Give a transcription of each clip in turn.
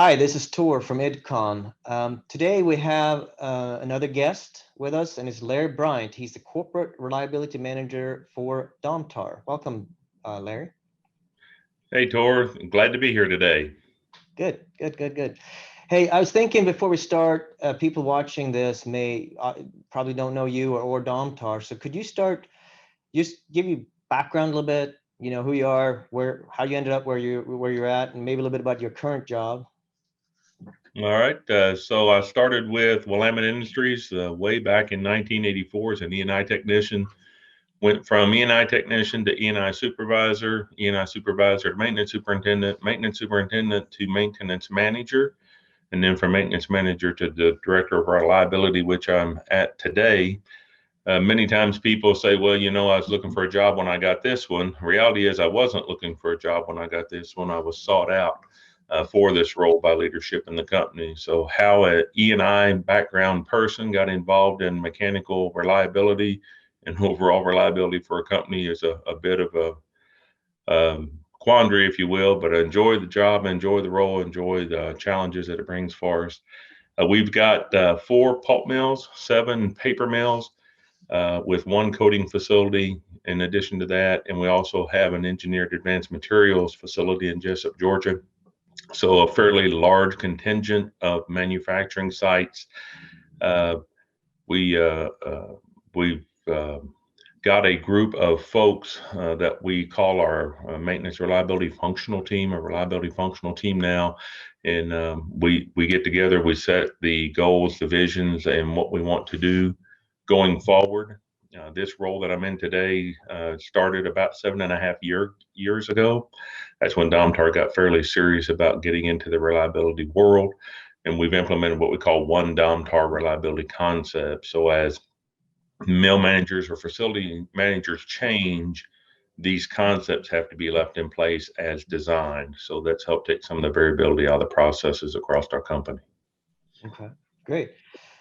Hi, this is Tor from IDCON. Today we have another guest with us, and it's Larry Bryant. He's the Corporate Reliability Manager for Domtar. Welcome, Larry. Hey, Tor, glad to be here today. Good. Hey, I was thinking before we start, people watching this may probably don't know you or Domtar. So could you start, just give you background a little bit, who you are, how you ended up where you're at, and maybe a little bit about your current job. All right, so I started with Willamette Industries way back in 1984 as an E&I technician. Went from E&I technician to E&I supervisor to maintenance superintendent to maintenance manager, and then from maintenance manager to the director of reliability, which I'm at today. Many times people say, well, I was looking for a job when I got this one. Reality is I wasn't looking for a job when I got this one. I was sought out for this role by leadership in the company. So how a E&I background person got involved in mechanical reliability and overall reliability for a company is a bit of a quandary, if you will, but I enjoy the job, enjoy the role, enjoy the challenges that it brings for us. We've got 4 pulp mills, 7 paper mills, with 1 coating facility in addition to that. And we also have an engineered advanced materials facility in Jessup, Georgia. So a fairly large contingent of manufacturing sites. Uh, we we've got a group of folks that we call our maintenance reliability functional team, a reliability functional team now, and we get together, we set the goals, the visions, and what we want to do going forward. This role that I'm in today started about 7.5 years ago. That's when Domtar got fairly serious about getting into the reliability world, and we've implemented what we call one Domtar reliability concept. So as mill managers or facility managers change, these concepts have to be left in place as designed. So that's helped take some of the variability out of the processes across our company. Okay, great.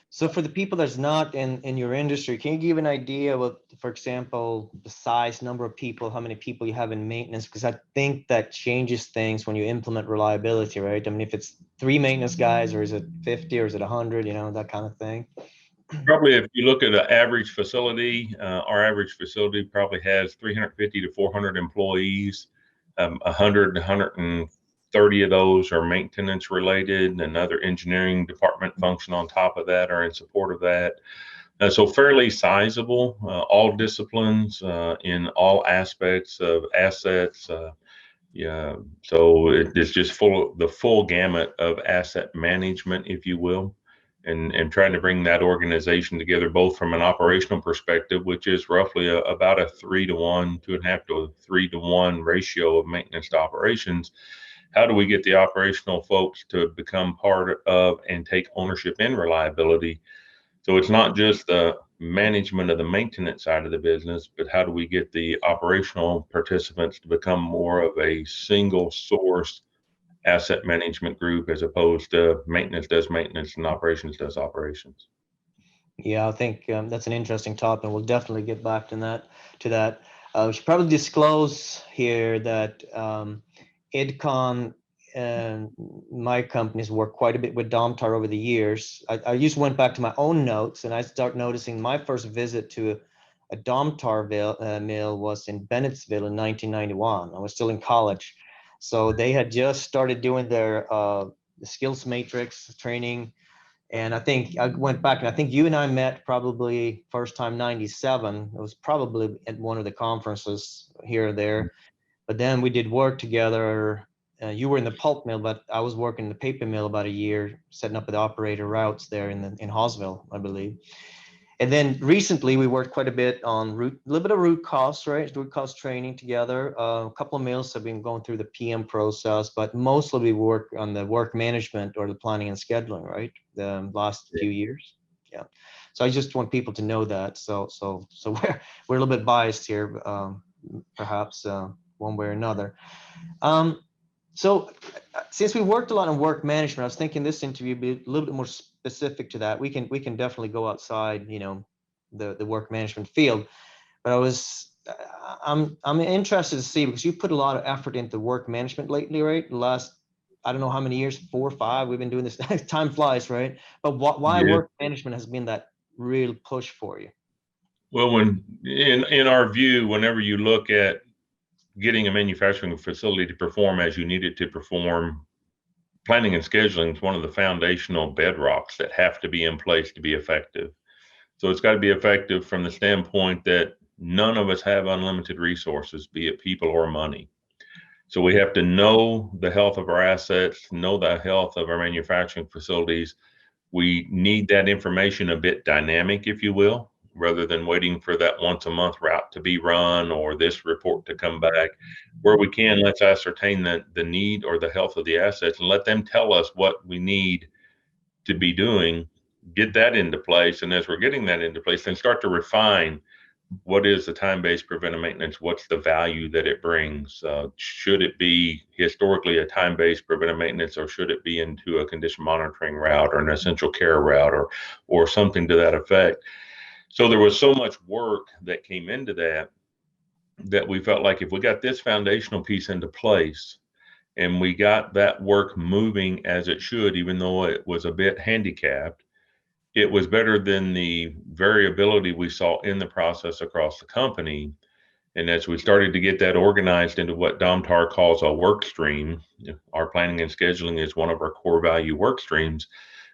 So for the people that's not in your industry, can you give an idea of, for example, the size, number of people, how many people you have in maintenance? Because I think that changes things when you implement reliability, right? I mean, if it's 3 maintenance guys, or is it 50, or is it 100, that kind of thing. Probably if you look at an average facility, our average facility probably has 350 to 400 employees. 100 to 130 of those are maintenance related. Another engineering department function on top of that are in support of that. So fairly sizable, all disciplines in all aspects of assets. Yeah, so it's just the full gamut of asset management, if you will, and trying to bring that organization together, both from an operational perspective, which is roughly about a 3-to-1, 2.5 to 3-to-1 ratio of maintenance to operations. How do we get the operational folks to become part of and take ownership in reliability? So it's not just the management of the maintenance side of the business, but how do we get the operational participants to become more of a single source asset management group as opposed to maintenance does maintenance and operations does operations? Yeah, I think that's an interesting topic. We'll definitely get back to that. We should probably disclose here that IDCON and my companies work quite a bit with Domtar over the years. I just went back to my own notes, and I start noticing my first visit to a Domtar mill was in Bennettsville in 1991. I was still in college. So they had just started doing their skills matrix training. And I think I went back, and I think you and I met probably first time 97. It was probably at one of the conferences here or there. But then we did work together. You were in the pulp mill, but I was working in the paper mill about a year, setting up the operator routes there in Hawesville, I believe. And then recently we worked quite a bit on a little bit of root cause, right? Root cause training together. A couple of mills have been going through the PM process, but mostly we work on the work management or the planning and scheduling, right? The last few years. Yeah. So I just want people to know that. So we're a little bit biased here, perhaps one way or another. So since we worked a lot on work management, I was thinking this interview would be a little bit more specific to that. We can definitely go outside, the work management field. But I'm interested to see, because you put a lot of effort into work management lately, right? I don't know how many years, 4 or 5, we've been doing this. Time flies, right? But why Yeah. work management has been that real push for you? Well, when in our view, whenever you look at getting a manufacturing facility to perform as you need it to perform, planning and scheduling is one of the foundational bedrocks that have to be in place to be effective. So it's got to be effective from the standpoint that none of us have unlimited resources, be it people or money. So we have to know the health of our assets, know the health of our manufacturing facilities. We need that information a bit dynamic, if you will, rather than waiting for that once a month route to be run or this report to come back. Where we can, let's ascertain the need or the health of the assets and let them tell us what we need to be doing, get that into place. And as we're getting that into place, then start to refine what is the time-based preventive maintenance? What's the value that it brings? Should it be historically a time-based preventive maintenance, or should it be into a condition monitoring route or an essential care route, or something to that effect? So there was so much work that came into that we felt like if we got this foundational piece into place and we got that work moving as it should, even though it was a bit handicapped, it was better than the variability we saw in the process across the company. And as we started to get that organized into what Domtar calls a work stream, our planning and scheduling is one of our core value work streams,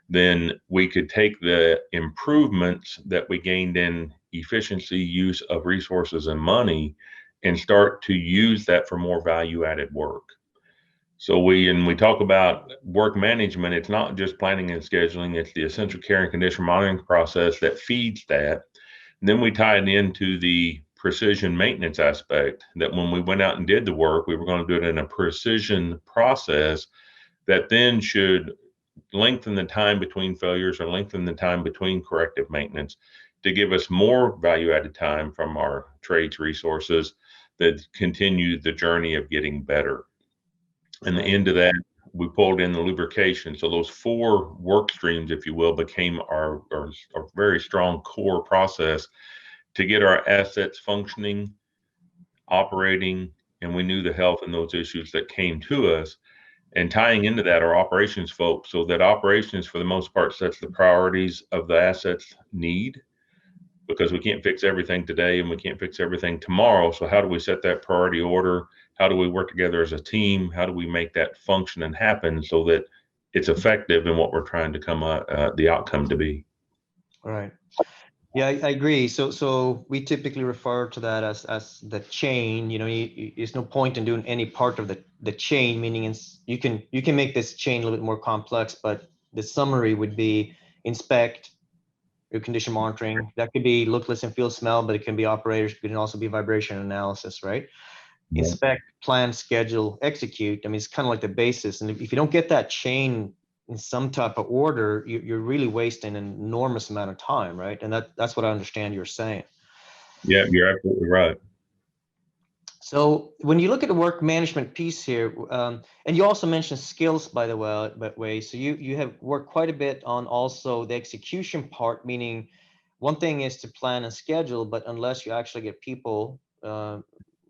then we could take the improvements that we gained in efficiency, use of resources and money, and start to use that for more value added work. So we talk about work management, it's not just planning and scheduling, it's the essential care and condition monitoring process that feeds that. And then we tie it into the precision maintenance aspect, that when we went out and did the work, we were going to do it in a precision process that then should lengthen the time between failures or lengthen the time between corrective maintenance to give us more value added time from our trades resources that continue the journey of getting better. And the Right. end of that, we pulled in the lubrication. So those four work streams, if you will, became our very strong core process to get our assets functioning, operating, and we knew the health and those issues that came to us. And tying into that, our operations folks, so that operations, for the most part, sets the priorities of the assets need, because we can't fix everything today and we can't fix everything tomorrow. So how do we set that priority order? How do we work together as a team? How do we make that function and happen so that it's effective in what we're trying to come the outcome to be? Right. Yeah, I agree. So we typically refer to that as the chain. There's no point in doing any part of the chain, meaning you can make this chain a little bit more complex, but the summary would be inspect, your condition monitoring. That could be look, listen, feel, smell, but it can be operators. It can also be vibration analysis, right? Yeah. Inspect, plan, schedule, execute. I mean, it's kind of like the basis. And if you don't get that chain in some type of order, you're really wasting an enormous amount of time, right? And that's what I understand you're saying. Yeah, you're absolutely right. So when you look at the work management piece here, and you also mentioned skills, by the way, so you have worked quite a bit on also the execution part, meaning one thing is to plan and schedule, but unless you actually get people,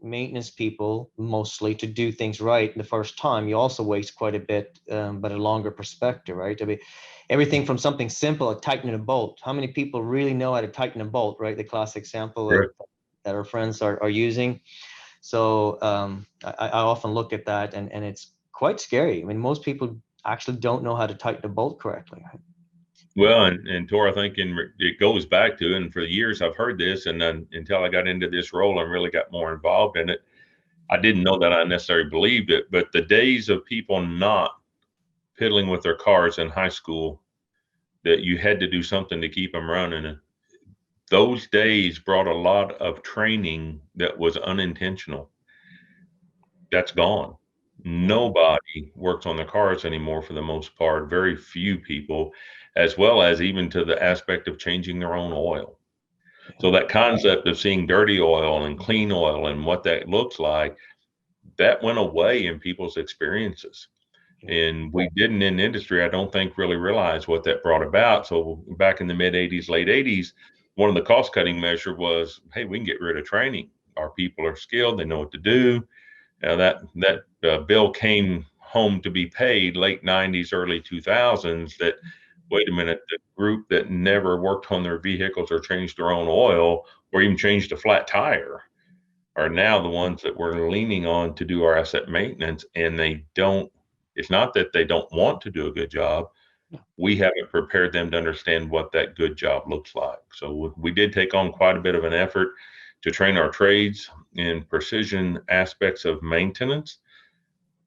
maintenance people mostly, to do things right the first time, you also waste quite a bit, but a longer perspective, right? I mean, everything from something simple like tightening a bolt. How many people really know how to tighten a bolt, right? The classic example Right. that our friends are using. So I often look at that, and it's quite scary. I mean, most people actually don't know how to tighten a bolt correctly. Right? Well, and Tor, I think it goes back to, and for years I've heard this, and then until I got into this role and really got more involved in it, I didn't know that I necessarily believed it. But the days of people not piddling with their cars in high school, that you had to do something to keep them running, those days brought a lot of training that was unintentional. That's gone. Yeah. Nobody works on their cars anymore for the most part, very few people, as well as even to the aspect of changing their own oil. So Yeah. that concept of seeing dirty oil and clean oil and what that looks like, that went away in people's experiences. Yeah. And we didn't in industry, I don't think, really realize what that brought about. So back in the mid 80s, late 80s, one of the cost cutting measure was, hey, we can get rid of training. Our people are skilled, they know what to do. Now that bill came home to be paid late 90s, early 2000s that, wait a minute, the group that never worked on their vehicles or changed their own oil or even changed a flat tire are now the ones that we're leaning on to do our asset maintenance. And they don't, it's not that they don't want to do a good job. We haven't prepared them to understand what that good job looks like. So we did take on quite a bit of an effort to train our trades in precision aspects of maintenance.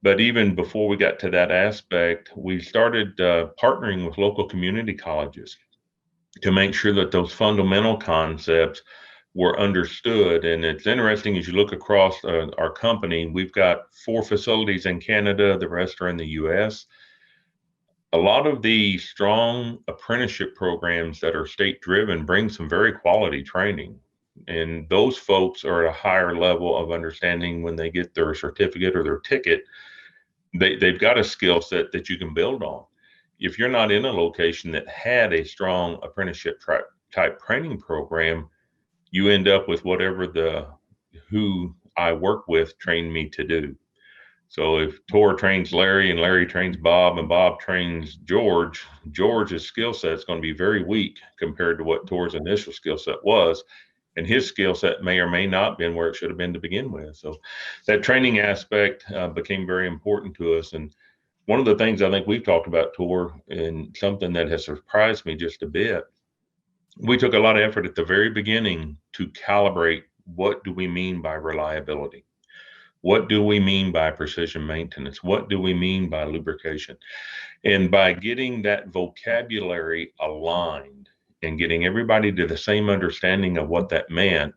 But even before we got to that aspect, we started partnering with local community colleges to make sure that those fundamental concepts were understood. And it's interesting as you look across our company, we've got 4 facilities in Canada, the rest are in the US. A lot of the strong apprenticeship programs that are state driven bring some very quality training. And those folks are at a higher level of understanding when they get their certificate or their ticket. They've got a skill set that you can build on. If you're not in a location that had a strong apprenticeship type training program, you end up with whatever the who I work with trained me to do. So if Tor trains Larry and Larry trains Bob and Bob trains George, George's skill set is going to be very weak compared to what Tor's initial skill set was. And his skill set may or may not been where it should have been to begin with. So that training aspect became very important to us. And one of the things I think we've talked about, Tor, and something that has surprised me just a bit, we took a lot of effort at the very beginning to calibrate what do we mean by reliability? What do we mean by precision maintenance? What do we mean by lubrication? And by getting that vocabulary aligned and getting everybody to the same understanding of what that meant,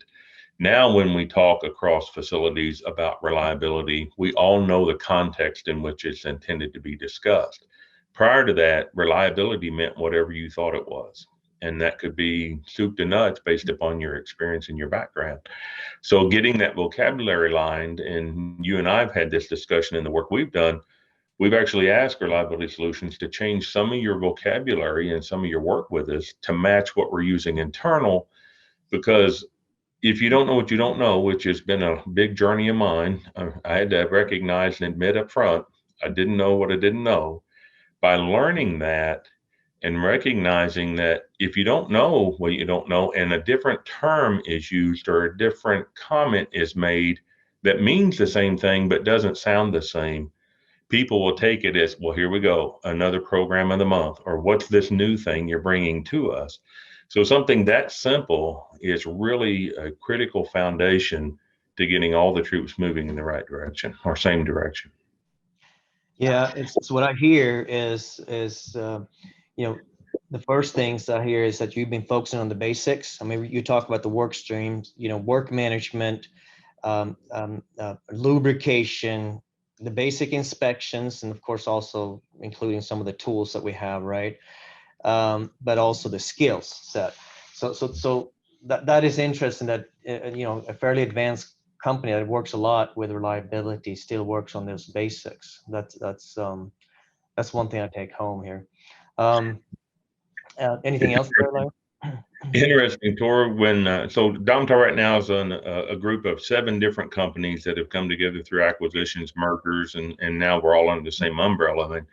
now when we talk across facilities about reliability, we all know the context in which it's intended to be discussed. Prior to that, reliability meant whatever you thought it was. And that could be soup to nuts based upon your experience and your background. So getting that vocabulary aligned, and you and I have had this discussion in the work we've done, we've actually asked Reliability Solutions to change some of your vocabulary and some of your work with us to match what we're using internal. Because if you don't know what you don't know, which has been a big journey of mine, I had to recognize and admit up front, I didn't know what I didn't know. By learning that, and recognizing that if you don't know what you don't know and a different term is used or a different comment is made that means the same thing but doesn't sound the same, people will take it as, well, here we go, another program of the month, or what's this new thing you're bringing to us? So something that simple is really a critical foundation to getting all the troops moving in the right direction or same direction. Yeah, it's what I hear is the first things I hear is that you've been focusing on the basics. I mean, you talk about the work streams, work management, lubrication, the basic inspections, and of course also including some of the tools that we have, right? But also the skills set. So that is interesting that a fairly advanced company that works a lot with reliability still works on those basics. That's one thing I take home here. Anything else there, Larry? Interesting, Tor. So Domtar right now is a group of 7 different companies that have come together through acquisitions, mergers, and now we're all under the same umbrella. And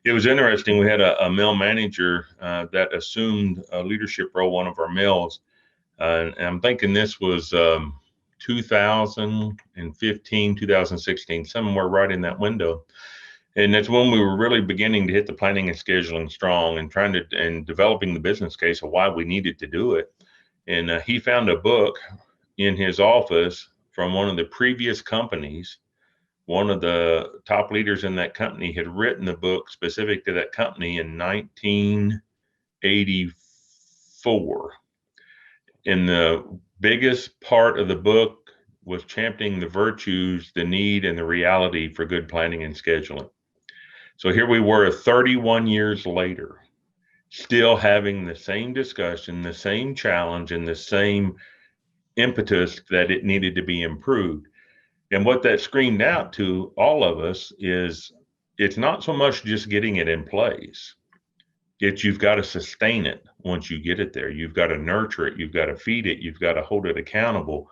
it was interesting. We had a mill manager that assumed a leadership role, one of our mills, and I'm thinking this was 2015, 2016, somewhere right in that window. And that's when we were really beginning to hit the planning and scheduling strong and and developing the business case of why we needed to do it. And he found a book in his office from one of the previous companies. One of the top leaders in that company had written a book specific to that company in 1984. And the biggest part of the book was championing the virtues, the need, and the reality for good planning and scheduling. So here we were 31 years later, still having the same discussion, the same challenge, and the same impetus that it needed to be improved. And what that screamed out to all of us is it's not so much just getting it in place. It's you've got to sustain it once you get it there. You've got to nurture it. You've got to feed it. You've got to hold it accountable.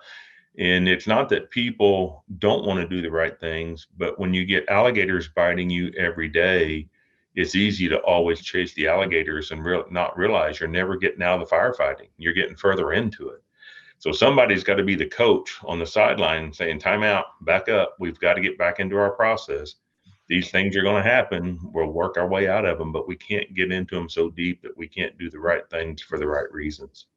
And it's not that people don't want to do the right things, but when you get alligators biting you every day, it's easy to always chase the alligators and not realize you're never getting out of the firefighting. You're getting further into it. So somebody's got to be the coach on the sideline saying, time out, back up. We've got to get back into our process. These things are going to happen. We'll work our way out of them, but we can't get into them so deep that we can't do the right things for the right reasons.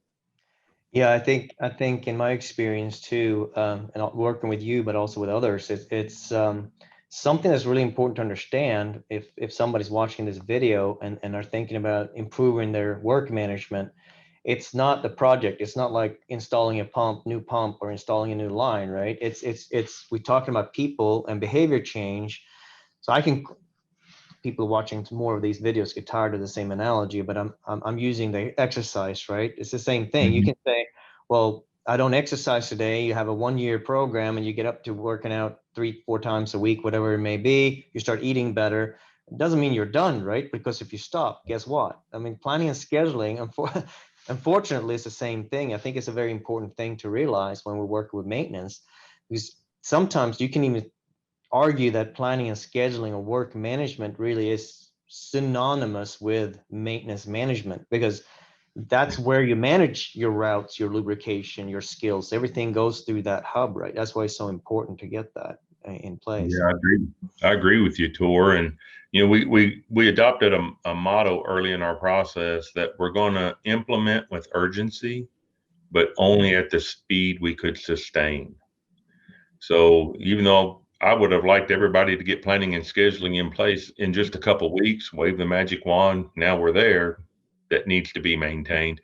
Yeah, I think in my experience too, and working with you, but also with others, it's something that's really important to understand if somebody's watching this video and are thinking about improving their work management. It's not the project. It's not like installing a new pump or installing a new line, right? It's we're talking about people and behavior change. So I can people watching more of these videos get tired of the same analogy, but I'm using the exercise, right? It's the same thing. You Mhm. can say, well, I don't exercise today. You have a 1 year program and you get up to working out 3, 4 times a week, whatever it may be. You start eating better. It doesn't mean you're done, right? Because if you stop, guess what? I mean, planning and scheduling, unfortunately, it's the same thing. I think it's a very important thing to realize when we're working with maintenance, because sometimes you can even argue that planning and scheduling or work management really is synonymous with maintenance management, because that's where you manage your routes, your lubrication, your skills. Everything goes through that hub, right? That's why it's so important to get that in place. Yeah, I agree. I agree with you, Tor. And we adopted a motto early in our process that we're going to implement with urgency, but only at the speed we could sustain. So even though I would have liked everybody to get planning and scheduling in place in just a couple of weeks, wave the magic wand, now we're there, that needs to be maintained.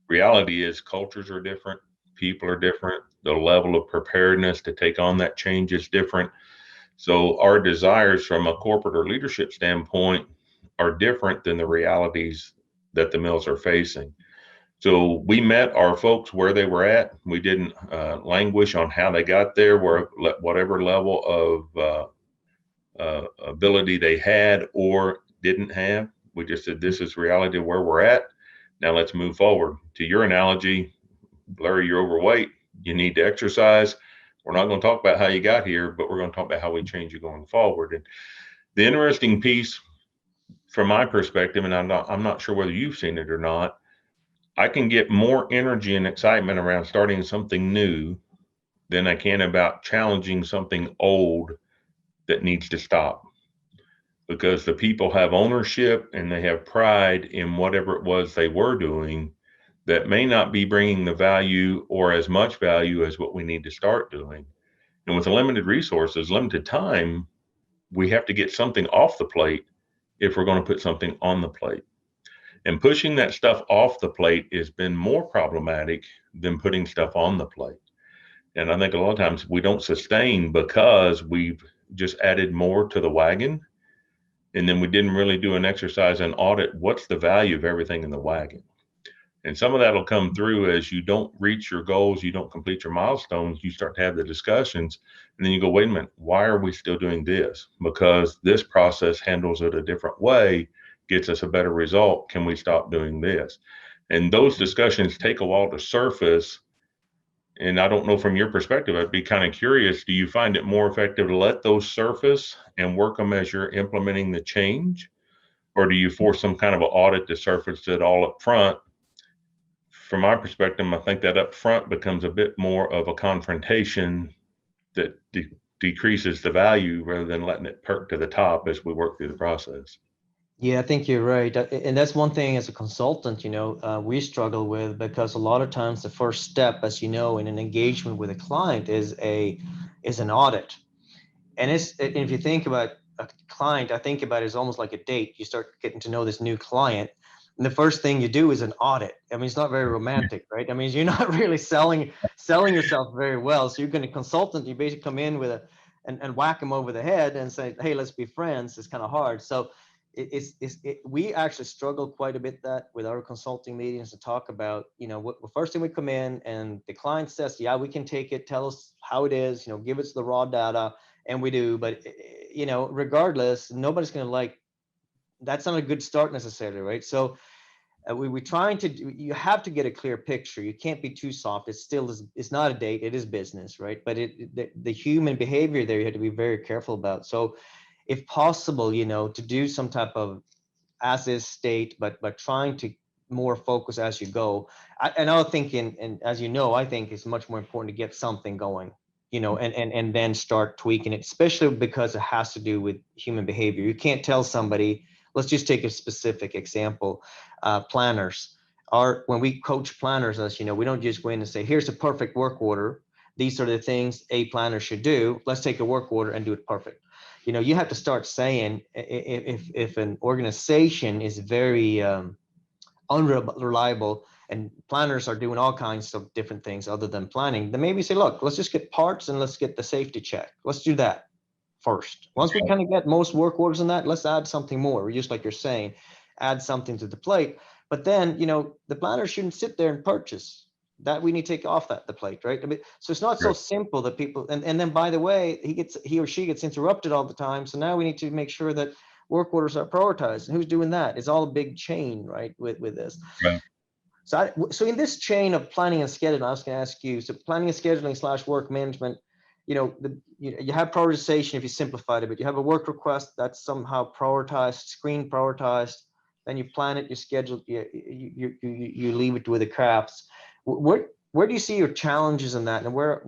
Reality is cultures are different, people are different, the level of preparedness to take on that change is different. So our desires from a corporate or leadership standpoint are different than the realities that the mills are facing. So we met our folks where they were at. We didn't languish on how they got there, whatever level of ability they had or didn't have. We just said, this is reality of where we're at. Now let's move forward. To your analogy, Larry, you're overweight. You need to exercise. We're not going to talk about how you got here, but we're going to talk about how we change you going forward. And the interesting piece from my perspective, and I'm not sure whether you've seen it or not, I can get more energy and excitement around starting something new than I can about challenging something old that needs to stop, because the people have ownership and they have pride in whatever it was they were doing that may not be bringing the value or as much value as what we need to start doing. And with limited resources, limited time, we have to get something off the plate if we're going to put something on the plate. And pushing that stuff off the plate has been more problematic than putting stuff on the plate. And I think a lot of times we don't sustain because we've just added more to the wagon. And then we didn't really do an exercise and audit what's the value of everything in the wagon. And some of that will come through as you don't reach your goals, you don't complete your milestones, you start to have the discussions. And then you go, wait a minute, why are we still doing this? Because this process handles it a different way, gets us a better result. Can we stop doing this? And those discussions take a while to surface. And I don't know, from your perspective, I'd be kind of curious, do you find it more effective to let those surface and work them as you're implementing the change? Or do you force some kind of an audit to surface it all up front? From my perspective, I think that up front becomes a bit more of a confrontation that decreases the value rather than letting it perk to the top as we work through the process. Yeah, I think you're right. And that's one thing as a consultant, we struggle with, because a lot of times the first step, as you know, in an engagement with a client is an audit. And if you think about a client, I think about it as almost like a date. You start getting to know this new client, and the first thing you do is an audit. I mean, it's not very romantic, right? I mean, you're not really selling yourself very well. So you're going to consultant. You basically come in with and whack them over the head and say, hey, let's be friends. It's kind of hard. So we actually struggle quite a bit that with our consulting meetings to talk about, what the first thing we come in and the client says, yeah, we can take it. Tell us how it is. Give us the raw data. And we do, but regardless, nobody's going to like, that's not a good start necessarily, right? So we're trying to do, you have to get a clear picture. You can't be too soft. It's still is, it's not a date, it is business, right? But the human behavior there, you have to be very careful about. So if possible, to do some type of as is state, but trying to more focus as you go. And I think, and as you know, I think it's much more important to get something going, and then start tweaking it, especially because it has to do with human behavior. You can't tell somebody, let's just take a specific example, planners. When we coach planners, as you know, we don't just go in and say, here's a perfect work order. These are the things a planner should do. Let's take a work order and do it perfect. You have to start saying, if an organization is very unreliable, and planners are doing all kinds of different things other than planning, then maybe say, look, let's just get parts and let's get the safety check. Let's do that first. Once we kind of get most work orders in that, let's add something more, just like you're saying, add something to the plate. But then, the planner shouldn't sit there and purchase that. We need to take off the plate, right? I mean, so it's not so Right. simple that people, and then, by the way, he or she gets interrupted all the time. So now we need to make sure that work orders are prioritized. And who's doing that? It's all a big chain, right? With this. Right. So in this chain of planning and scheduling, I was going to ask you, so planning and scheduling / work management, you have prioritization if you simplified it, but you have a work request that's somehow prioritized, screen prioritized, then you plan it, you schedule, you leave it with the crafts. Where do you see your challenges in that, and where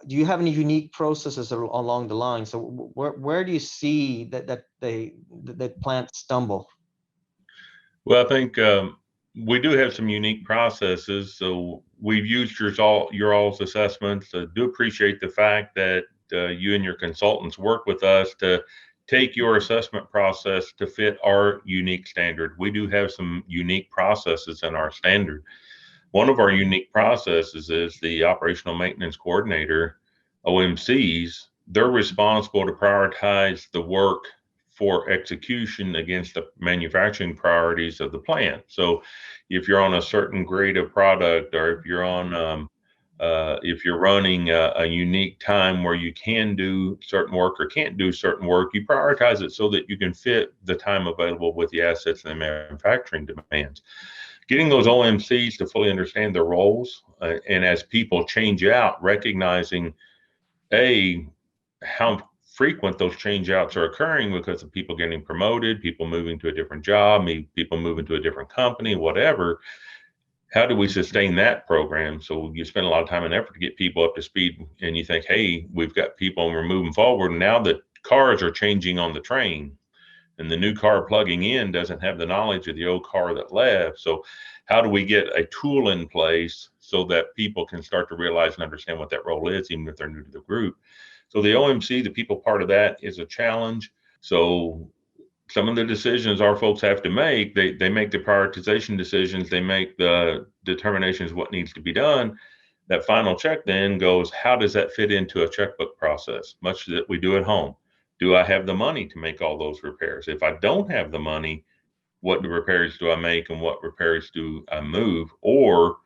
do you have any unique processes along the line? So where do you see that plants stumble? Well, I think we do have some unique processes. So we've used your all's assessments. Do appreciate the fact that you and your consultants work with us to take your assessment process to fit our unique standard. We do have some unique processes in our standard. One of our unique processes is the operational maintenance coordinator, OMCs. They're responsible to prioritize the work for execution against the manufacturing priorities of the plant. So if you're on a certain grade of product, or if you're running a unique time where you can do certain work or can't do certain work, you prioritize it so that you can fit the time available with the assets and the manufacturing demands. Getting those OMCs to fully understand their roles, and as people change out, recognizing how frequent those change outs are occurring because of people getting promoted, people moving to a different job, people moving to a different company, whatever. How do we sustain that program? So you spend a lot of time and effort to get people up to speed, and you think, hey, we've got people and we're moving forward. And now the cars are changing on the train, and the new car plugging in doesn't have the knowledge of the old car that left. So how do we get a tool in place so that people can start to realize and understand what that role is, even if they're new to the group? So the OMC, the people part of that, is a challenge. So some of the decisions our folks have to make, they make the prioritization decisions, they make the determinations what needs to be done. That final check then goes, how does that fit into a checkbook process, much that we do at home? Do I have the money to make all those repairs? If I don't have the money, what repairs do I make and what repairs do I move? Or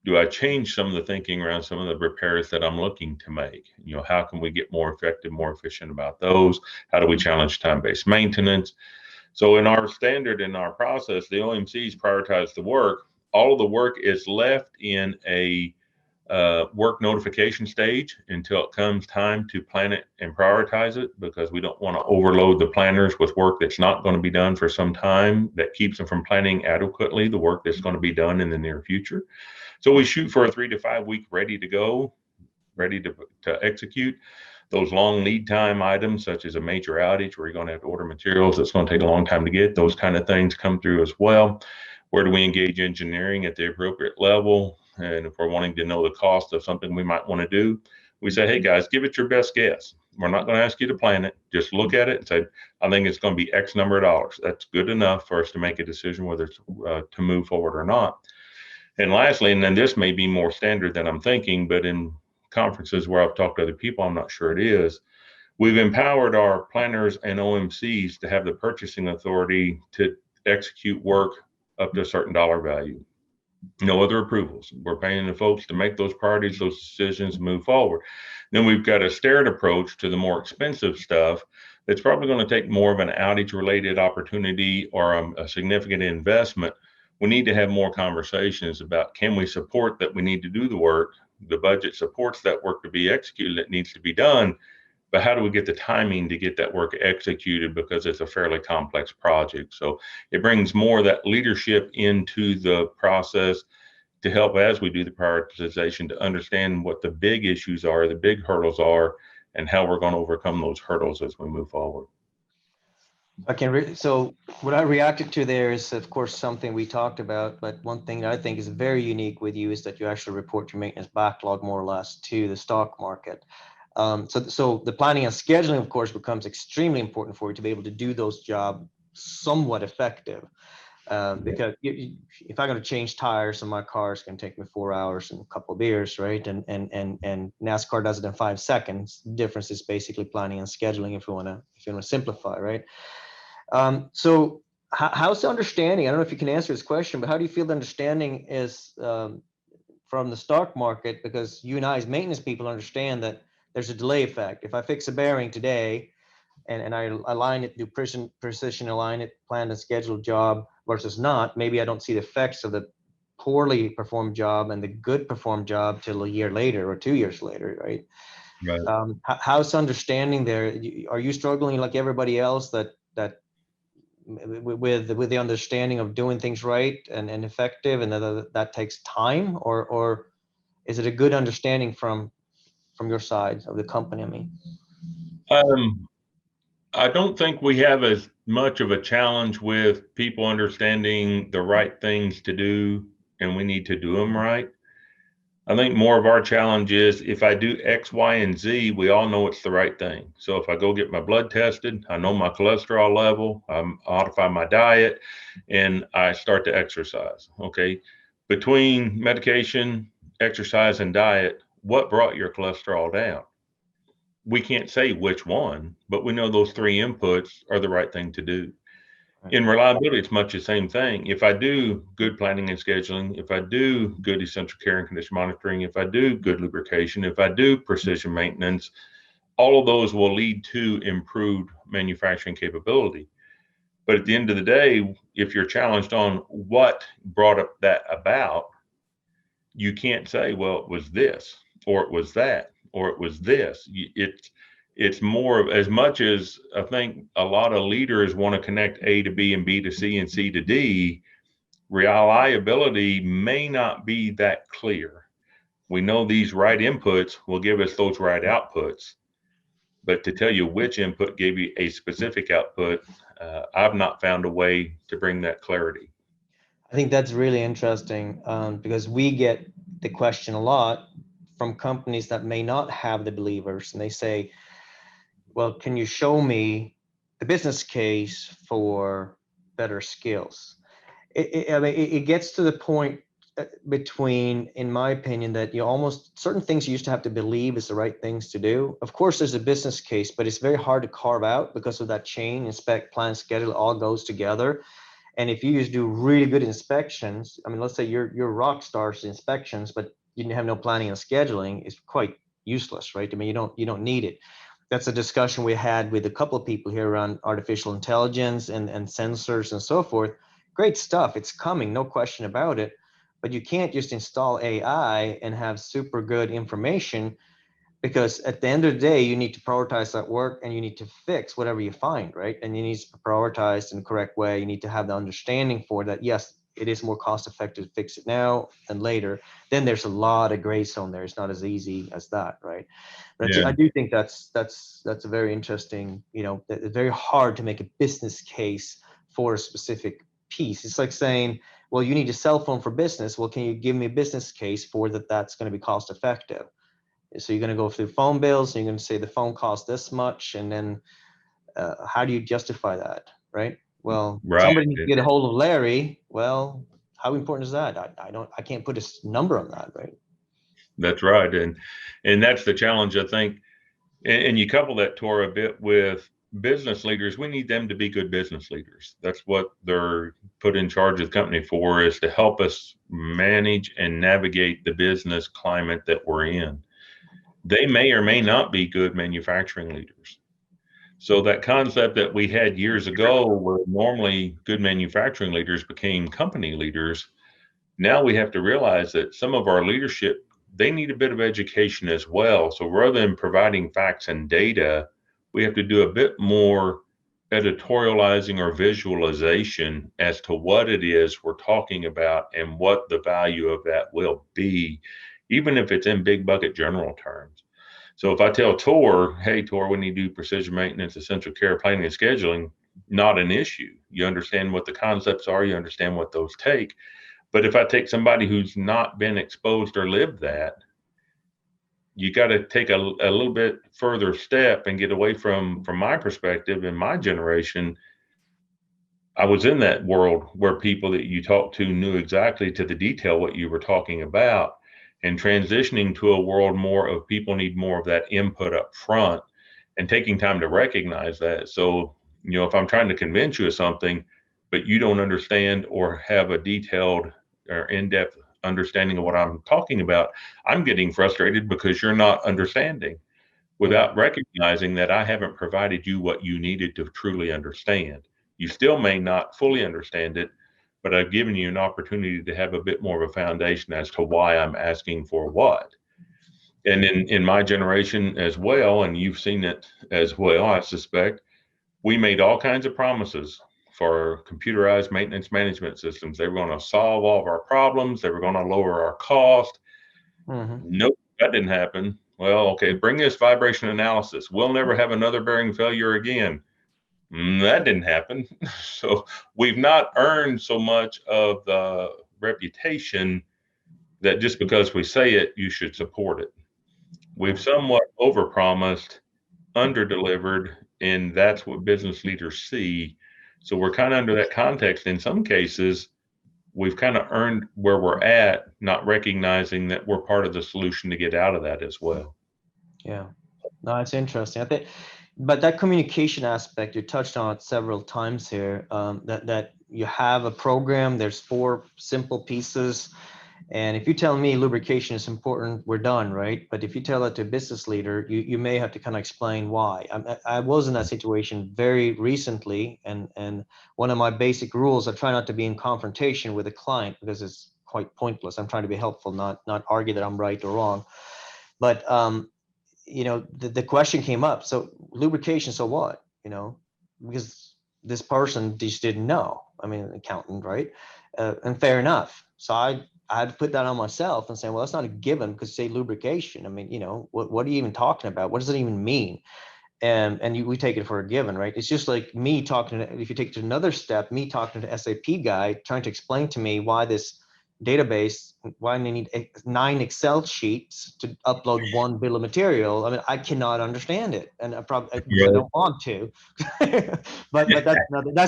do I change some of the thinking around some of the repairs that I'm looking to make? How can we get more effective, more efficient about those? How do we challenge time-based maintenance? So in our standard, in our process, the OMCs prioritize the work. All of the work is left in a work notification stage until it comes time to plan it and prioritize it, because we don't want to overload the planners with work that's not going to be done for some time, that keeps them from planning adequately the work that's going to be done in the near future. So we shoot for a 3 to 5 week ready to go, ready to execute. Those long lead time items, such as a major outage where you're going to have to order materials that's going to take a long time to get, those kind of things come through as well. Where do we engage engineering at the appropriate level? And if we're wanting to know the cost of something we might want to do, we say, hey guys, give it your best guess. We're not going to ask you to plan it. Just look at it and say, I think it's going to be X number of dollars. That's good enough for us to make a decision whether it's to move forward or not. And lastly, and then this may be more standard than I'm thinking, but in conferences where I've talked to other people, I'm not sure it is, we've empowered our planners and OMCs to have the purchasing authority to execute work up to a certain dollar value. No other approvals. We're paying the folks to make those priorities, those decisions, move forward. Then we've got a staggered approach to the more expensive stuff that's probably going to take more of an outage related opportunity or a significant investment, we need to have more conversations about, can we support that we need to do the work? The budget supports that work to be executed that needs to be done, but how do we get the timing to get that work executed, because it's a fairly complex project. So it brings more of that leadership into the process to help as we do the prioritization, to understand what the big issues are, the big hurdles are, and how we're going to overcome those hurdles as we move forward. So what I reacted to there is, of course, something we talked about, but one thing that I think is very unique with you is that you actually report your maintenance backlog more or less to the stock market. So the planning and scheduling, of course, becomes extremely important for you to be able to do those jobs somewhat effective. Because if I'm going to change tires on my car, it's going to take me 4 hours and a couple of beers, right? And NASCAR does it in 5 seconds. The difference is basically planning and scheduling if you want to simplify, right? So how's the understanding? I don't know if you can answer this question, but how do you feel the understanding is from the stock market? Because you and I as maintenance people understand that there's a delay effect. If I fix a bearing today and I align it, do precision align it, plan and schedule job versus not, maybe I don't see the effects of the poorly performed job and the good performed job till a year later or 2 years later, right? Right. How's understanding there? Are you struggling like everybody else that with the understanding of doing things right and effective, and that takes time, or is it a good understanding from your side of the company? I mean, I don't think we have as much of a challenge with people understanding the right things to do, and we need to do them right. I think more of our challenge is, if I do X, Y, and Z, we all know it's the right thing. So if I go get my blood tested, I know my cholesterol level, I modify my diet, and I start to exercise. Okay. Between medication, exercise, and diet, what brought your cholesterol down? We can't say which one, but we know those three inputs are the right thing to do. In reliability, it's much the same thing. If I do good planning and scheduling, if I do good essential care and condition monitoring, if I do good lubrication, if I do precision maintenance, all of those will lead to improved manufacturing capability. But at the end of the day, if you're challenged on what brought up that about, you can't say, well, it was this, or it was that, or it was this. It's more of, as much as I think a lot of leaders want to connect A to B and B to C and C to D, reliability may not be that clear. We know these right inputs will give us those right outputs, but to tell you which input gave you a specific output, I've not found a way to bring that clarity. I think that's really interesting, because we get the question a lot from companies that may not have the believers, and they say, well, can you show me the business case for better skills? I mean, it gets to the point between, in my opinion, that you almost, certain things you used to have to believe is the right things to do. Of course, there's a business case, but it's very hard to carve out because of that chain, inspect, plan, schedule, all goes together. And if you just do really good inspections, I mean, let's say you're rock stars inspections, but you have no planning and scheduling, it's quite useless, right? I mean, you don't need it. That's a discussion we had with a couple of people here around artificial intelligence and sensors and so forth. Great stuff. It's coming, no question about it. But you can't just install AI and have super good information, because at the end of the day, you need to prioritize that work and you need to fix whatever you find, right? And you need to prioritize in the correct way. You need to have the understanding for that. Yes, it is more cost effective to fix it now than later. Then there's a lot of gray zone there. It's not as easy as that, right? But Yeah. I do think that's a very interesting, it's very hard to make a business case for a specific piece. It's like saying, well, you need a cell phone for business. Well, can you give me a business case for that's going to be cost effective? So you're going to go through phone bills and you're going to say the phone costs this much. And then how do you justify that? Right. Well, Right. somebody needs to get a hold of Larry. Well, how important is that? I can't put a number on that. Right. That's right. And that's the challenge, I think. And you couple that, Tor, a bit with business leaders. We need them to be good business leaders. That's what they're put in charge of the company for, is to help us manage and navigate the business climate that we're in. They may or may not be good manufacturing leaders. So that concept that we had years ago, where normally good manufacturing leaders became company leaders, now we have to realize that some of our leadership, they need a bit of education as well. So rather than providing facts and data, we have to do a bit more editorializing or visualization as to what it is we're talking about and what the value of that will be, even if it's in big bucket general terms. So if I tell Tor, hey, Tor, we need to do precision maintenance, essential care planning and scheduling, not an issue. You understand what the concepts are, you understand what those take. But if I take somebody who's not been exposed or lived that, you got to take a little bit further step and get away from my perspective and my generation. I was in that world where people that you talked to knew exactly to the detail what you were talking about, and transitioning to a world more of people need more of that input up front and taking time to recognize that. So, if I'm trying to convince you of something, but you don't understand or have a detailed or in-depth understanding of what I'm talking about, I'm getting frustrated because you're not understanding Yeah. without recognizing that I haven't provided you what you needed to truly understand. You still may not fully understand it, but I've given you an opportunity to have a bit more of a foundation as to why I'm asking for what. And in my generation as well, and you've seen it as well, I suspect, we made all kinds of promises for computerized maintenance management systems. They were going to solve all of our problems, they were going to lower our cost. Hmm. Nope, that didn't happen. Well, okay, bring us vibration analysis. We'll never have another bearing failure again. That didn't happen. So we've not earned so much of the reputation that just because we say it, you should support it. We've somewhat overpromised, underdelivered, and that's what business leaders see. So we're kind of under that context. In some cases, we've kind of earned where we're at, not recognizing that we're part of the solution to get out of that as well. Yeah. No, it's interesting. I think, but that communication aspect, you touched on it several times here, that you have a program, there's 4 simple pieces. And if you tell me lubrication is important, we're done, right? But if you tell it to a business leader, you may have to kind of explain why. I was in that situation very recently, and one of my basic rules, I try not to be in confrontation with a client because it's quite pointless. I'm trying to be helpful, not argue that I'm right or wrong. But the question came up. So lubrication, so what? Because this person just didn't know. I mean, an accountant, right? And fair enough. So I had to put that on myself and say, well, that's not a given because say lubrication. I mean, what are you even talking about? What does it even mean? And we take it for a given, right? It's just like me talking to, if you take it to another step, me talking to the SAP guy, trying to explain to me why this database, why they need 9 Excel sheets to upload 1 bill of material. I mean, I cannot understand it, and I probably because I Right. don't want to. but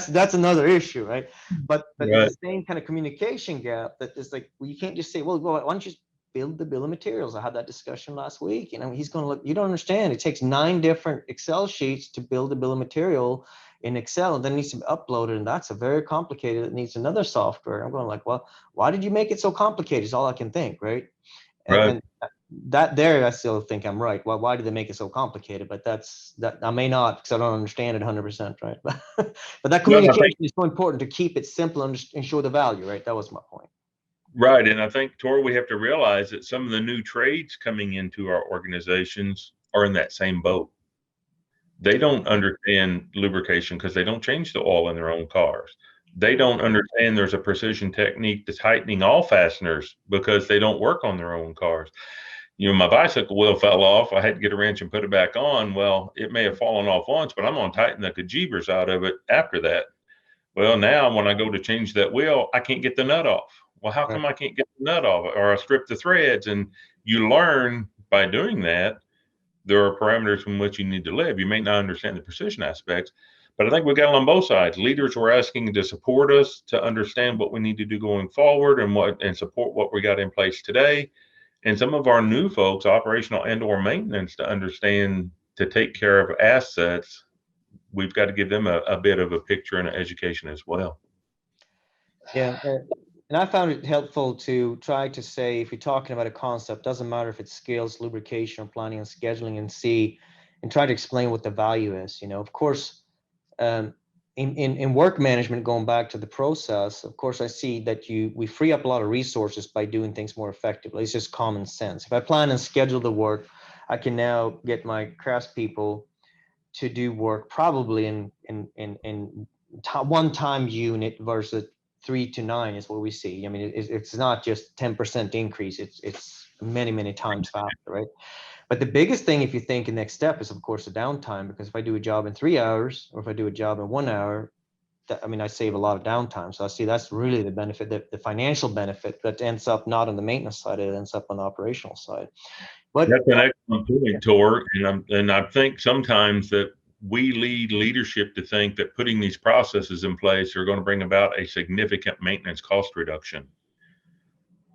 that's another issue, right? But it's Right. the same kind of communication gap that is like, well, you can't just say, well, why don't you just build the bill of materials? I had that discussion last week. He's going to look, you don't understand. It takes 9 different Excel sheets to build a bill of material in Excel, and then it needs to be uploaded. And that's a very complicated, it needs another software. I'm going like, well, why did you make it so complicated is all I can think, right? Right. And that there, I still think I'm right. Why did they make it so complicated? But that I may not, because I don't understand it 100%, right? But that No, I communication think is so important to keep it simple and ensure the value, right? That was my point. right. And I think, Tor, we have to realize that some of the new trades coming into our organizations are in that same boat. They don't understand lubrication because they don't change the oil in their own cars. They don't understand there's a precision technique to tightening all fasteners because they don't work on their own cars. My bicycle wheel fell off. I had to get a wrench and put it back on. Well, it may have fallen off once, but I'm going to tighten the kajibers out of it after that. Well, now when I go to change that wheel, I can't get the nut off. Well, how Right. come I can't get the nut off? Or I strip the threads. And you learn by doing that there are parameters in which you need to live. You may not understand the precision aspects, but I think we got it on both sides. Leaders were asking to support us to understand what we need to do going forward and support what we got in place today. And some of our new folks, operational and or maintenance, to understand to take care of assets, we've got to give them a bit of a picture and an education as well. Yeah. And I found it helpful to try to say, if you're talking about a concept, doesn't matter if it's skills, lubrication, or planning and scheduling, and see and try to explain what the value is. Of course, um, in work management, going back to the process, of course, I see that we free up a lot of resources by doing things more effectively. It's just common sense. If I plan and schedule the work, I can now get my craftspeople to do work probably in one time unit versus 3 to 9 is what we see. I mean, it's not just 10% increase. It's many times faster, right? But the biggest thing, if you think the next step, is of course the downtime, because if I do a job in 3 hours or if I do a job in 1 hour, I mean, I save a lot of downtime. So I see that's really the benefit, the financial benefit that ends up not on the maintenance side, it ends up on the operational side. But That's an excellent point, Tor. And I think sometimes that we lead leadership to think that putting these processes in place are going to bring about a significant maintenance cost reduction.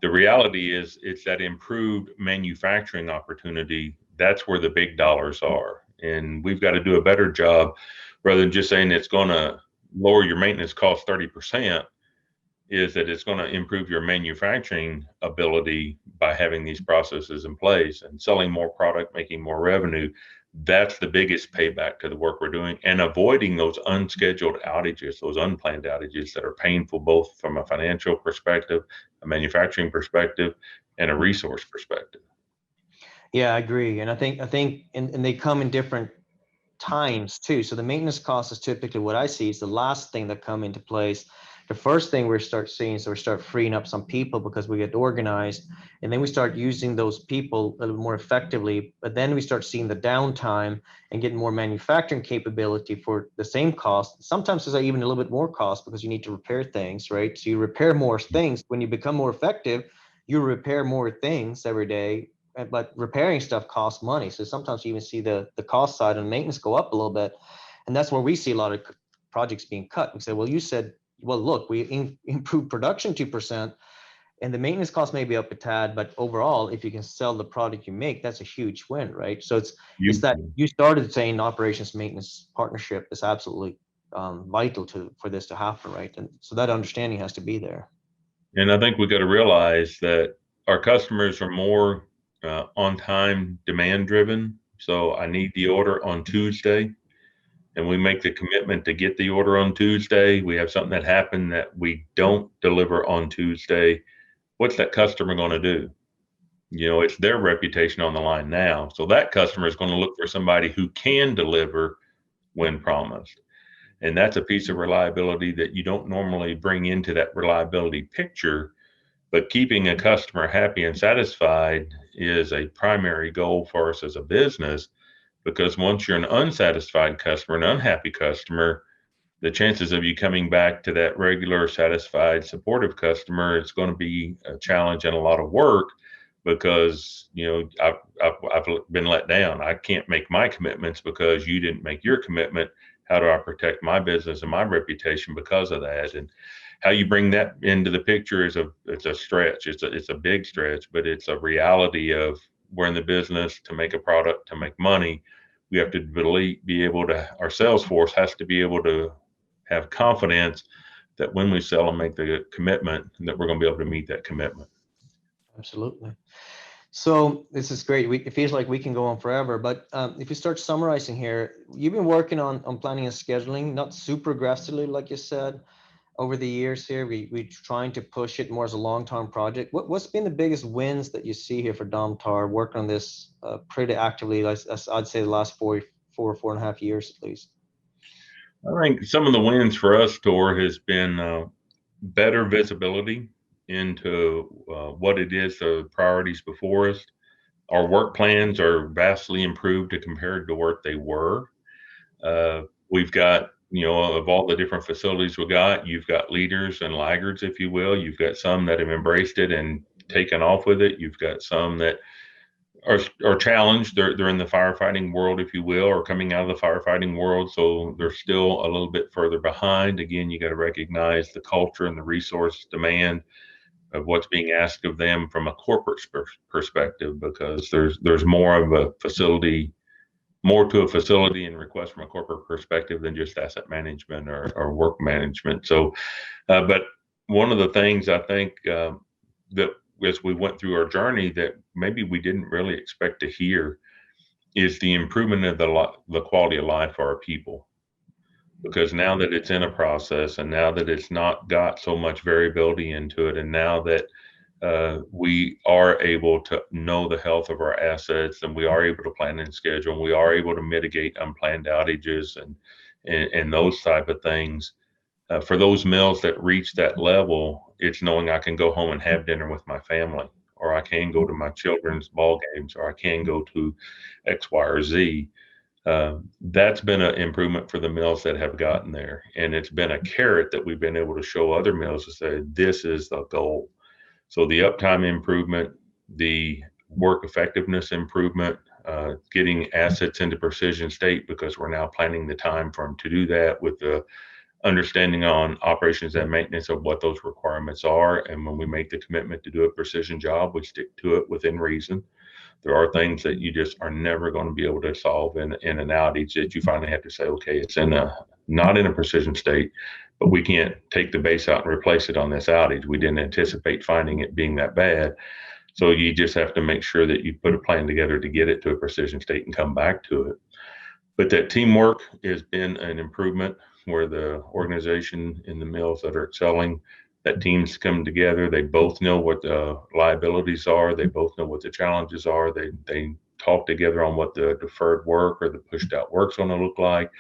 The reality is it's that improved manufacturing opportunity. That's where the big dollars are. And we've got to do a better job rather than just saying it's going to lower your maintenance cost 30%, is that it's going to improve your manufacturing ability by having these processes in place and selling more product, making more revenue. That's the biggest payback to the work we're doing, and avoiding those unscheduled outages, those unplanned outages that are painful both from a financial perspective, a manufacturing perspective, and a resource perspective. yeah, I agree. And and they come in different times too. So the maintenance cost is typically what I see is the last thing that come into place. The first thing we start seeing, so we start freeing up some people because we get organized, and then we start using those people a little more effectively. But then we start seeing the downtime and getting more manufacturing capability for the same cost. Sometimes there's even a little bit more cost because you need to repair things, right? So you repair more things. When you become more effective, you repair more things every day, but repairing stuff costs money. So sometimes you even see the cost side and maintenance go up a little bit. And that's where we see a lot of projects being cut. We say, well, you said, well, look, we improved production 2%, and the maintenance cost may be up a tad, but overall, if you can sell the product you make, that's a huge win, right? So it's that you started saying operations maintenance partnership is absolutely vital for this to happen, right? And so that understanding has to be there. And I think we got to realize that our customers are more on time demand driven. So I need the order on Tuesday, and we make the commitment to get the order on Tuesday. We have something that happened that we don't deliver on Tuesday. What's that customer going to do? It's their reputation on the line now. So that customer is going to look for somebody who can deliver when promised. And that's a piece of reliability that you don't normally bring into that reliability picture. But keeping a customer happy and satisfied is a primary goal for us as a business, because once you're an unsatisfied customer, an unhappy customer, the chances of you coming back to that regular, satisfied, supportive customer, it's going to be a challenge and a lot of work, because I've been let down. I can't make my commitments because you didn't make your commitment. How do I protect my business and my reputation because of that? And how you bring that into the picture it's a stretch. It's a big stretch, but it's a reality of we're in the business to make a product, to make money. We have to be able to, our sales force has to be able to have confidence that when we sell and make the commitment, that we're going to be able to meet that commitment. Absolutely. So this is great. It feels like we can go on forever, but if you start summarizing here, you've been working on planning and scheduling, not super aggressively, like you said, over the years here. We're trying to push it more as a long-term project. What's been the biggest wins that you see here for Domtar working on this pretty actively, as I'd say the last 4.5 years at least? I think some of the wins for us, Tor, has been better visibility into what it is, the priorities before us. Our work plans are vastly improved compared to what they were. We've got, of all the different facilities we got, you've got leaders and laggards, if you will. You've got some that have embraced it and taken off with it. You've got some that are challenged. They're in the firefighting world, if you will, or coming out of the firefighting world. So they're still a little bit further behind. Again, you got to recognize the culture and the resource demand of what's being asked of them from a corporate perspective, because there's more of a facility, more to a facility and request from a corporate perspective than just asset management or work management. So, but one of the things I think that as we went through our journey that maybe we didn't really expect to hear is the improvement of the quality of life for our people. Because now that it's in a process, and now that it's not got so much variability into it, and now that we are able to know the health of our assets, and we are able to plan and schedule, and we are able to mitigate unplanned outages and those type of things. For those mills that reach that level, it's knowing I can go home and have dinner with my family, or I can go to my children's ball games, or I can go to X, Y, or Z. That's been an improvement for the mills that have gotten there. And it's been a carrot that we've been able to show other mills to say, this is the goal. So the uptime improvement, the work effectiveness improvement, getting assets into precision state, because we're now planning the time for them to do that with the understanding on operations and maintenance of what those requirements are. And when we make the commitment to do a precision job, we stick to it within reason. There are things that you just are never going to be able to solve in an outage that you finally have to say, okay, it's not in a precision state, but we can't take the base out and replace it on this outage. We didn't anticipate finding it being that bad. So you just have to make sure that you put a plan together to get it to a precision state and come back to it. But that teamwork has been an improvement, where the organization in the mills that are excelling, that teams come together. They both know what the liabilities are. They both know what the challenges are. They talk together on what the deferred work or the pushed out work's going to look like.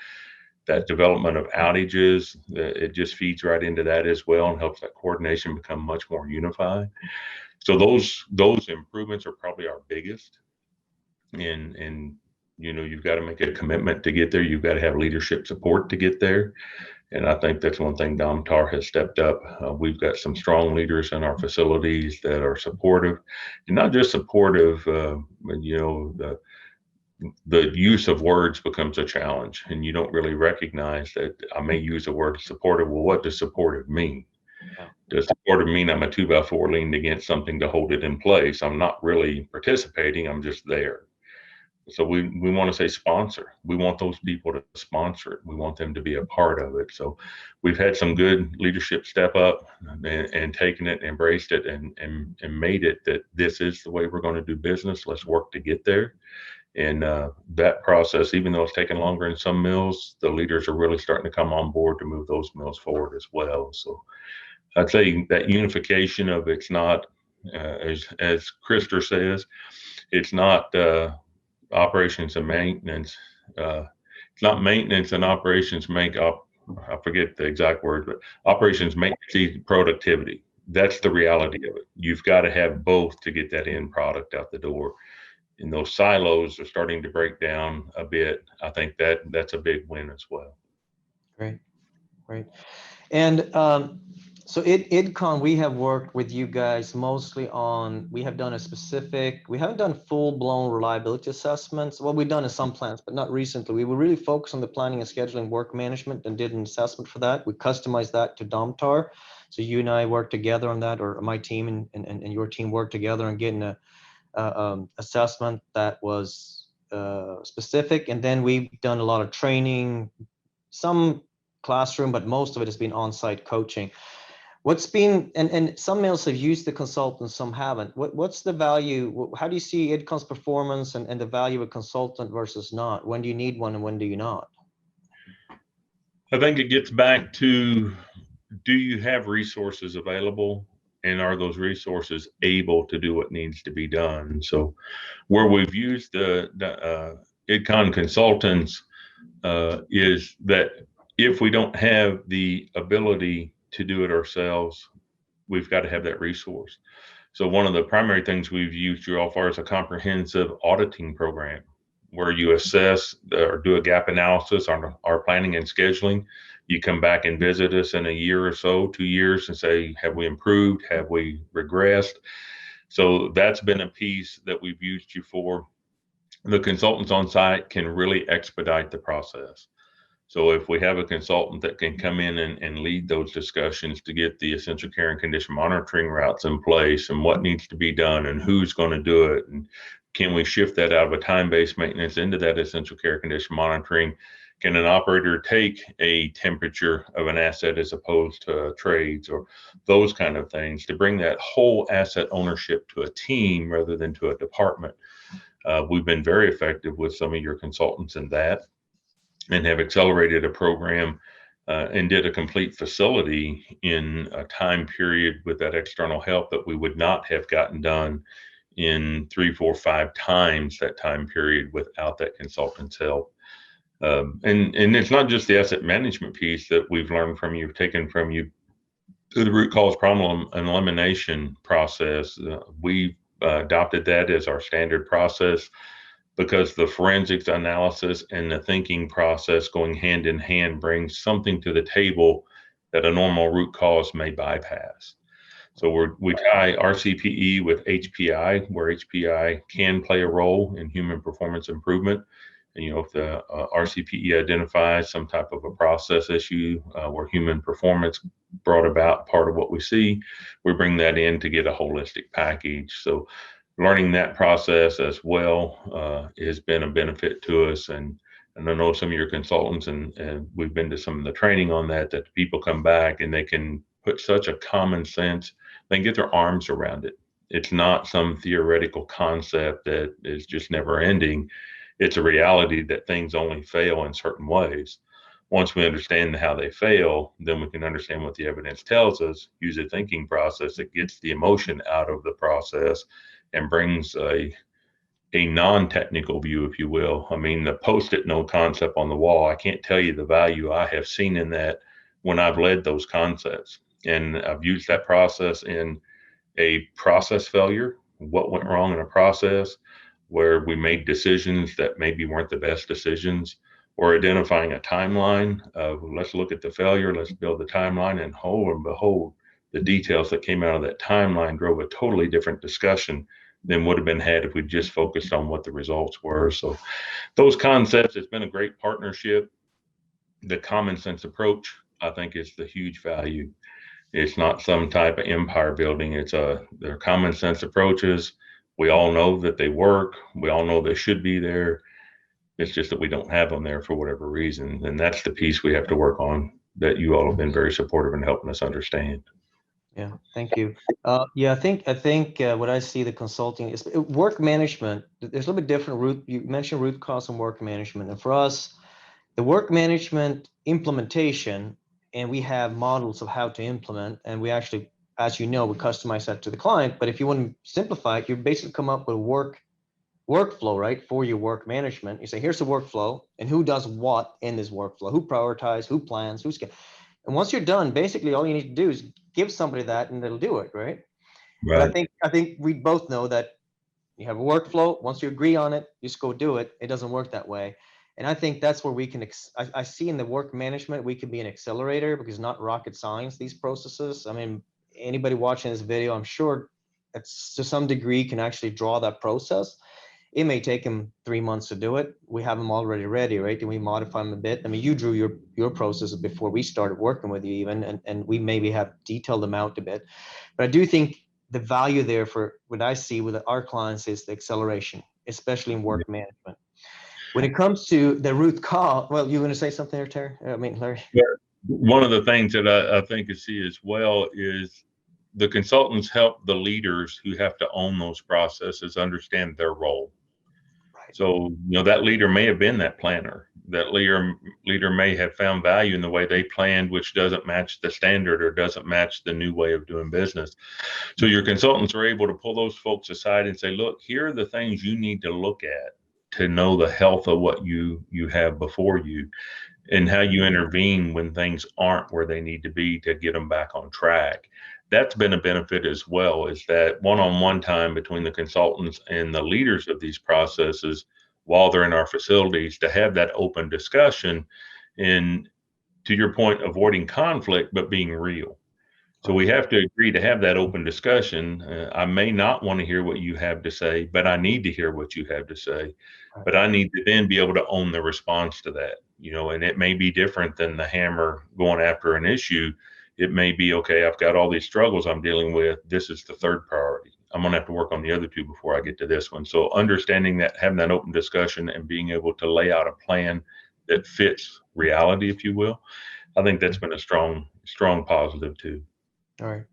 That development of outages, it just feeds right into that as well, and helps that coordination become much more unified. So those improvements are probably our biggest. And you've got to make a commitment to get there. You've got to have leadership support to get there. And I think that's one thing Domtar has stepped up. We've got some strong leaders in our facilities that are supportive, and not just supportive. The use of words becomes a challenge, and you don't really recognize that. I may use the word supportive. Well, what does supportive mean? Yeah. Does supportive mean I'm a 2x4 leaned against something to hold it in place? I'm not really participating. I'm just there. So we want to say sponsor. We want those people to sponsor it. We want them to be a part of it. So we've had some good leadership step up and taken it, embraced it, and made it that this is the way we're going to do business. Let's work to get there. And that process, even though it's taken longer in some mills, the leaders are really starting to come on board to move those mills forward as well. So I'd say that unification of it's not, as Krister says, it's not operations and maintenance. It's not maintenance and operations make up. I forget the exact word, but operations make productivity. That's the reality of it. You've got to have both to get that end product out the door. And those silos are starting to break down a bit. I think that's a big win as well. Great. And so IDCON, we have worked with you guys mostly on, we have done we haven't done full-blown reliability assessments. Well, we've done in some plants, but not recently. We were really focused on the planning and scheduling work management and did an assessment for that. We customized that to Domtar. So you and I worked together on that, or my team and your team worked together on getting a assessment that was specific. And then we've done a lot of training, some classroom, but most of it has been on-site coaching. What's been, and some mills have used the consultants, some haven't. What's the value? How do you see IDCON's performance and the value of a consultant versus not? When do you need one and when do you not? I think it gets back to, do you have resources available, and are those resources able to do what needs to be done? So where we've used the IDCON consultants is that if we don't have the ability to do it ourselves, we've got to have that resource. So one of the primary things we've used you all for is a comprehensive auditing program, where you assess or do a gap analysis on our planning and scheduling. You come back and visit us in a year or so, 2 years, and say, have we improved? Have we regressed? So that's been a piece that we've used you for. The consultants on site can really expedite the process. So if we have a consultant that can come in and lead those discussions to get the essential care and condition monitoring routes in place, and what needs to be done and who's going to do it, and can we shift that out of a time-based maintenance into that essential care condition monitoring? Can an operator take a temperature of an asset as opposed to trades, or those kind of things, to bring that whole asset ownership to a team rather than to a department? We've been very effective with some of your consultants in that, and have accelerated a program and did a complete facility in a time period with that external help that we would not have gotten done in 3, 4, 5 times that time period without that consultant's help. And it's not just the asset management piece that we've learned from you, taken from you, through the root cause problem and elimination process. We adopted that as our standard process because the forensics analysis and the thinking process going hand in hand brings something to the table that a normal root cause may bypass. So we tie RCPE with HPI, where HPI can play a role in human performance improvement. And, if the RCPE identifies some type of a process issue where human performance brought about part of what we see, we bring that in to get a holistic package. So learning that process as well has been a benefit to us. And I know some of your consultants, and we've been to some of the training on that people come back and they can put such a common sense, they can get their arms around it. It's not some theoretical concept that is just never ending. It's a reality that things only fail in certain ways. Once we understand how they fail, then we can understand what the evidence tells us, use a thinking process that gets the emotion out of the process and brings a non-technical view, if you will. I mean, the post-it note concept on the wall, I can't tell you the value I have seen in that when I've led those concepts. And I've used that process in a process failure, what went wrong in a process, where we made decisions that maybe weren't the best decisions, or identifying a timeline of let's look at the failure, let's build the timeline, and lo and behold, the details that came out of that timeline drove a totally different discussion than would have been had if we just focused on what the results were. So those concepts, it's been a great partnership. The common sense approach, I think, is the huge value. It's not some type of empire building. They're common sense approaches. We all know that they work. We all know they should be there. It's just that we don't have them there for whatever reason. And that's the piece we have to work on that you all have been very supportive in helping us understand. Yeah, thank you. Yeah, I think what I see the consulting is work management. There's a little bit different root. You mentioned root cause and work management, and for us, the work management implementation, and we have models of how to implement, and we actually, as you know, we customize that to the client. But if you want to simplify it, you basically come up with a workflow, right, for your work management. You say, here's the workflow, and who does what in this workflow, who prioritizes, who plans, who's. And once you're done, basically all you need to do is give somebody that and they'll do it, right? But Right. I think we both know that you have a workflow. Once you agree on it, you just go do it. It doesn't work that way. And I think that's where we can, I see in the work management, we can be an accelerator because not rocket science, these processes. I mean, anybody watching this video, I'm sure that's to some degree can actually draw that process. It may take them 3 months to do it. We have them already ready, right? And we modify them a bit. I mean, you drew your processes before we started working with you even, and we maybe have detailed them out a bit. But I do think the value there for what I see with our clients is the acceleration, especially in work management. When it comes to the root cause, well, you want to say something there, Terry? I mean, Larry. Yeah. One of the things that I think you see as well is the consultants help the leaders who have to own those processes understand their role. Right. So, that leader may have been that planner. That leader may have found value in the way they planned, which doesn't match the standard or doesn't match the new way of doing business. So your consultants are able to pull those folks aside and say, look, here are the things you need to look at to know the health of what you have before you, and how you intervene when things aren't where they need to be to get them back on track. That's been a benefit as well, is that one-on-one time between the consultants and the leaders of these processes while they're in our facilities, to have that open discussion, and to your point, avoiding conflict, but being real. So we have to agree to have that open discussion. I may not want to hear what you have to say, but I need to hear what you have to say. But I need to then be able to own the response to that, and it may be different than the hammer going after an issue. It may be, okay, I've got all these struggles I'm dealing with. This is the third priority. I'm going to have to work on the other two before I get to this one. So understanding that, having that open discussion and being able to lay out a plan that fits reality, if you will, I think that's been a strong positive too. All right.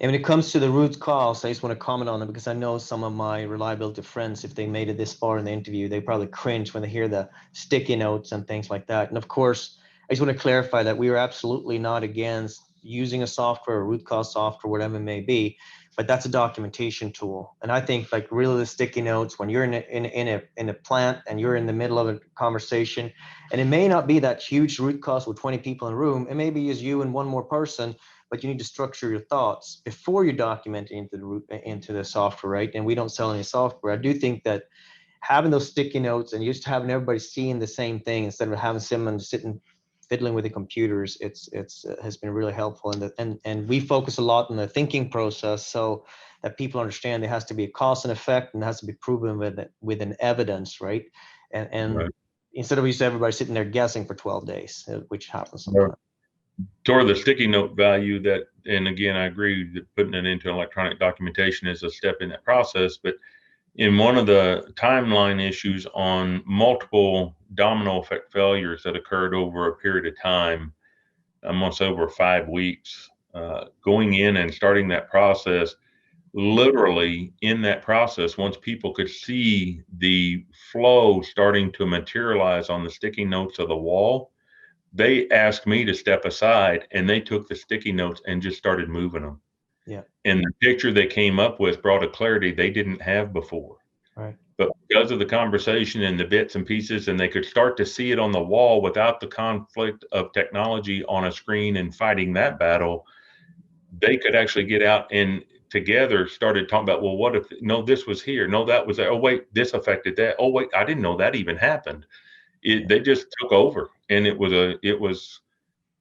And when it comes to the root cause, I just want to comment on it because I know some of my reliability friends, if they made it this far in the interview, they probably cringe when they hear the sticky notes and things like that. And of course, I just want to clarify that we are absolutely not against using a software or root cause software, whatever it may be, but that's a documentation tool. And I think like really the sticky notes when you're in a plant and you're in the middle of a conversation, and it may not be that huge root cause with 20 people in a room, it may be just you and one more person, but you need to structure your thoughts before you document into the software, right? And we don't sell any software. I do think that having those sticky notes and just having everybody seeing the same thing instead of having someone sitting fiddling with the computers, it's has been really helpful. And we focus a lot on the thinking process so that people understand there has to be a cause and effect and it has to be proven with an evidence, right? And Right. instead of just everybody sitting there guessing for 12 days, which happens Well, sometimes. toward the sticky note value that, and again, I agree that putting it into electronic documentation is a step in that process. But in one of the timeline issues on multiple domino effect failures that occurred over a period of time, almost over 5 weeks, going in and starting that process, literally in that process, once people could see the flow starting to materialize on the sticky notes of the wall, they asked me to step aside and they took the sticky notes and just started moving them. Yeah. And the picture they came up with brought a clarity they didn't have before. Right. But because of the conversation and the bits and pieces, and they could start to see it on the wall without the conflict of technology on a screen and fighting that battle, they could actually get out and together started talking about, well, what if, no, this was here. No, that was there. Oh, wait, this affected that. Oh, wait, I didn't know that even happened. Yeah. They just took over, and it was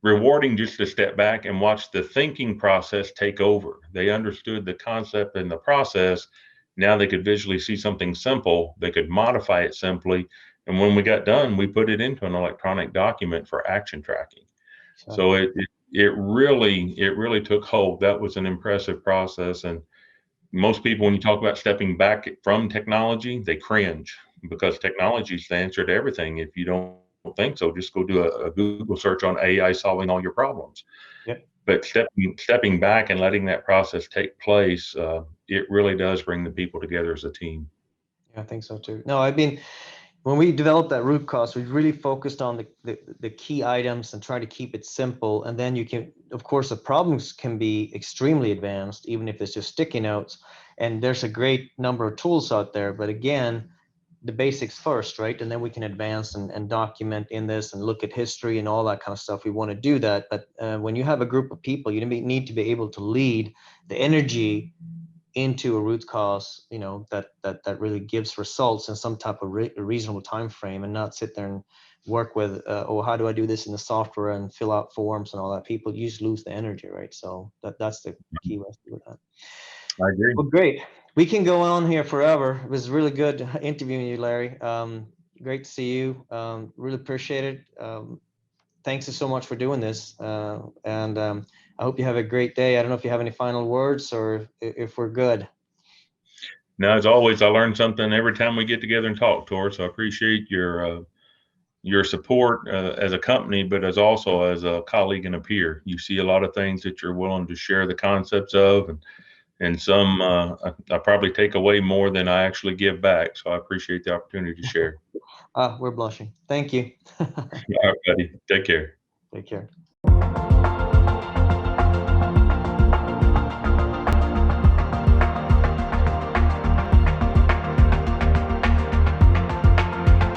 rewarding just to step back and watch the thinking process take over. They understood the concept and the process. Now they could visually see something simple. They could modify it simply. And when we got done, we put it into an electronic document for action tracking. So Exactly. it really took hold. That was an impressive process. And most people, when you talk about stepping back from technology, they cringe because technology is the answer to everything. If you don't think so, just go do a Google search on AI solving all your problems. Yep. But stepping back and letting that process take place, it really does bring the people together as a team. Yeah, I think so too. No, I've been when we developed that root cause, we really focused on the key items and try to keep it simple. And then you can, of course, the problems can be extremely advanced, even if it's just sticky notes. And there's a great number of tools out there. But again, the basics first, right? And then we can advance and document in this and look at history and all that kind of stuff. We want to do that. But when you have a group of people, you need to be able to lead the energy into a root cause, that really gives results in some type of reasonable time frame, and not sit there and work with oh, how do I do this in the software and fill out forms and all that. People just lose the energy, right? So that's the key way to do that. I agree. Well, great. We can go on here forever. It was really good interviewing you, Larry. Great to see you. Really appreciate it. Thanks so much for doing this, and I hope you have a great day. I don't know if you have any final words or if we're good. Now, as always, I learn something every time we get together and talk, Tor. So I appreciate your support as a company, but as also as a colleague and a peer. You see a lot of things that you're willing to share the concepts of, and some I probably take away more than I actually give back. So I appreciate the opportunity to share. We're blushing. Thank you. All right, buddy. Take care. Take care.